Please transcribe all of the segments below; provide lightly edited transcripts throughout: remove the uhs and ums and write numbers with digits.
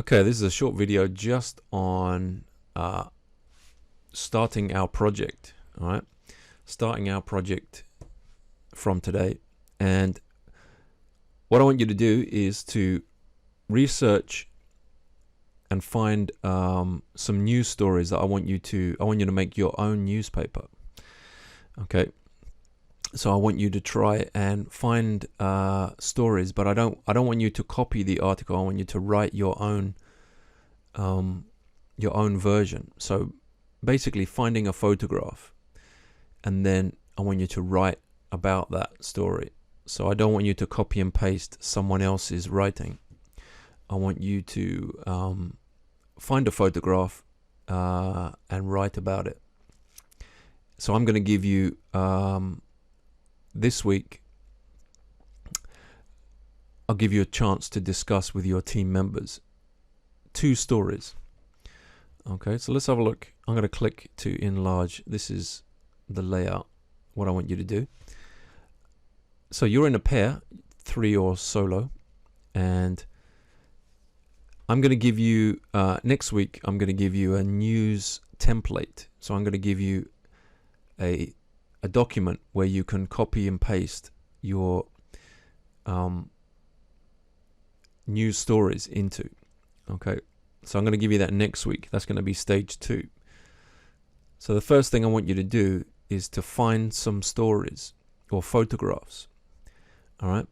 Okay, this is a short video just on starting our project. All right, starting our project from today. And what I want you to do is to research and find some news stories that I want you to make your own newspaper. Okay, so I want you to try and find stories, but I don't want you to copy the article. I want you to write your own version. So basically finding a photograph, and then I want you to write about that story. So I don't want you to copy and paste someone else's writing. I want you to find a photograph and write about it. So I'm going to give you this week, I'll give you a chance to discuss with your team members 2 stories. Okay, so let's have a look. I'm going to click to enlarge. This is the layout, what I want you to do. So you're in a pair, 3 or solo, and I'm going to give you, next week, I'm going to give you a news template. So I'm going to give you a document where you can copy and paste your news stories into. Okay, so I'm going to give you that next week. That's going to be stage 2. So the first thing I want you to do is to find some stories or photographs. All right,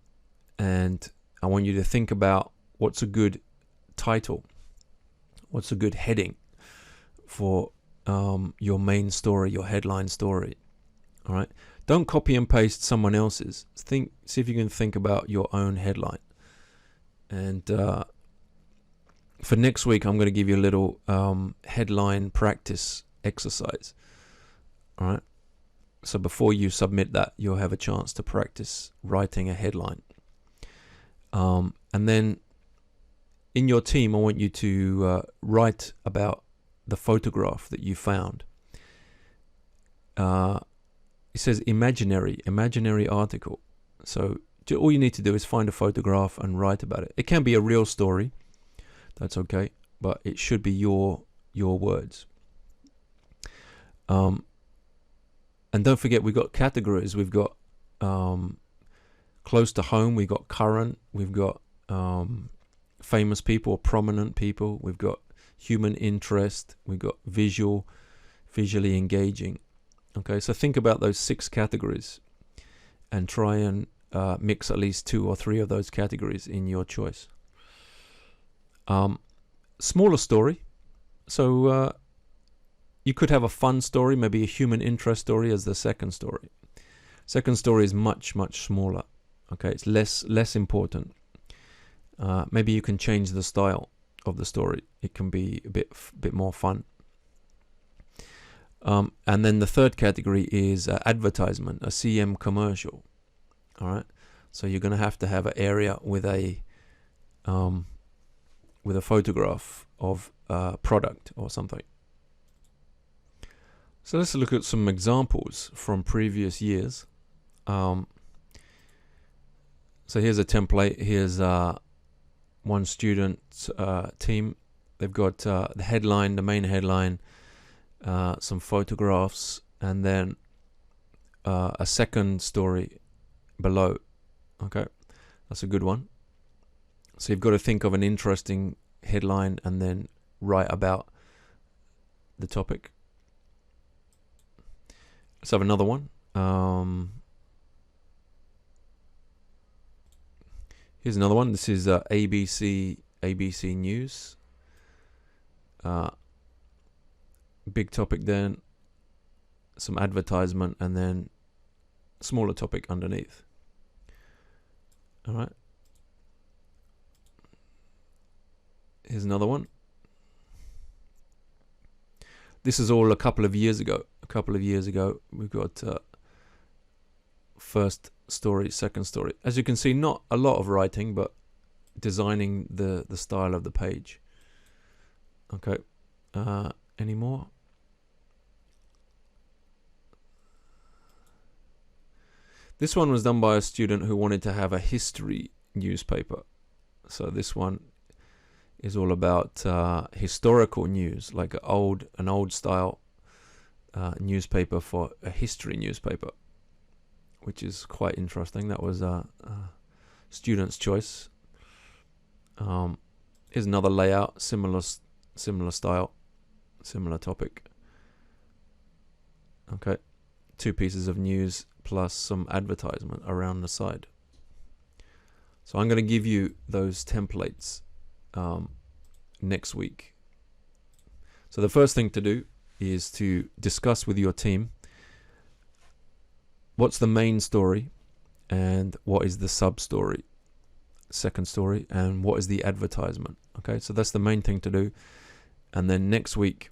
and I want you to think about what's a good title, what's a good heading for your main story, your headline story. All right, don't copy and paste someone else's. See if you can think about your own headline. And for next week, I'm going to give you a little headline practice exercise. All right, so before you submit that, you'll have a chance to practice writing a headline. And then in your team, I want you to write about the photograph that you found. It says imaginary article. So all you need to do is find a photograph and write about it. It can be a real story, that's okay, but it should be your words. And don't forget, we've got categories. We've got close to home, we've got current, we've got famous people or prominent people, we've got human interest, we've got visually engaging. Okay, so think about those 6 categories and try and mix at least 2 or 3 of those categories in your choice. Smaller story. So you could have a fun story, maybe a human interest story as the second story. Second story is much smaller. Okay, it's less important. Maybe you can change the style of the story. It can be a bit more fun. And then the third category is advertisement, a CM commercial. All right, so you're going to have an area with a photograph of a product or something. So let's look at some examples from previous years. So here's a template. Here's one student team. They've got the headline, the main headline, some photographs, and then a second story below. Okay, that's a good one. So you've got to think of an interesting headline and then write about the topic. Let's have another one. Here's another one. This is ABC News. Big topic then, some advertisement, and then smaller topic underneath. All right. Here's another one. This is all a couple of years ago. We've got first story, second story. As you can see, not a lot of writing, but designing the style of the page. Okay. Any more? This one was done by a student who wanted to have a history newspaper. So this one is all about historical news, like an old style newspaper for a history newspaper, which is quite interesting. That was a student's choice. Here's another layout, similar style, similar topic. Okay, 2 pieces of news plus some advertisement around the side. So I'm going to give you those templates next week. So the first thing to do is to discuss with your team what's the main story and what is the sub story, second story, and what is the advertisement. Okay, so that's the main thing to do. And then next week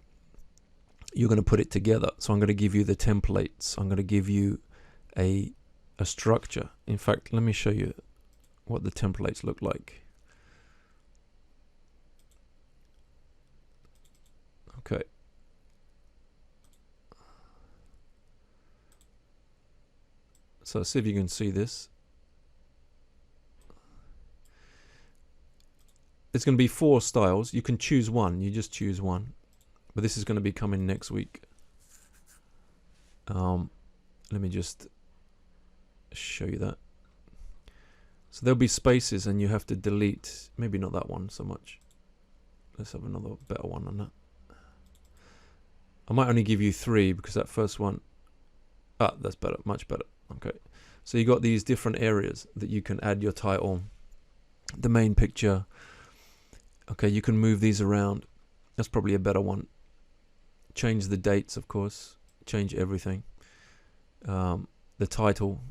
you're going to put it together. So I'm going to give you the templates. I'm going to give you a structure. In fact, let me show you what the templates look like. Okay. So see if you can see this. It's going to be 4 styles. You can choose one. You just choose one. But this is going to be coming next week. Let me just show you that. So there'll be spaces and you have to delete. Maybe not that one so much. Let's have another better one than that. I might only give you 3 because that first one, that's better, much better. Okay, so you got these different areas that you can add your title, the main picture. Okay, you can move these around. That's probably a better one. Change the dates, of course. Change everything. The title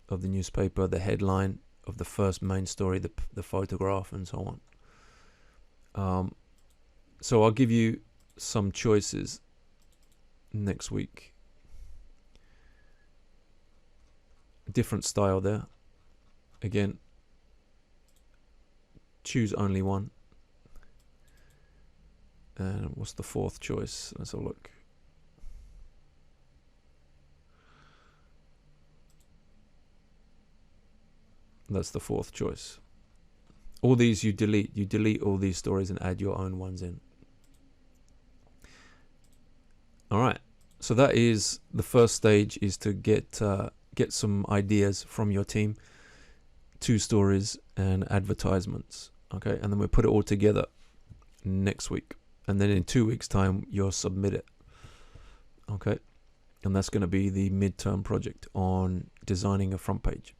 of the newspaper, the headline of the first main story, the photograph, and so on. So I'll give you some choices next week. Different style there. Again, choose only one. And what's the 4th choice? Let's have a look. That's the 4th choice. All these you delete. You delete all these stories and add your own ones in. All right. So that is the first stage, is to get some ideas from your team, 2 stories and advertisements. Okay, and then we put it all together next week. And then in 2 weeks' time, you'll submit it. Okay, and that's going to be the midterm project on designing a front page.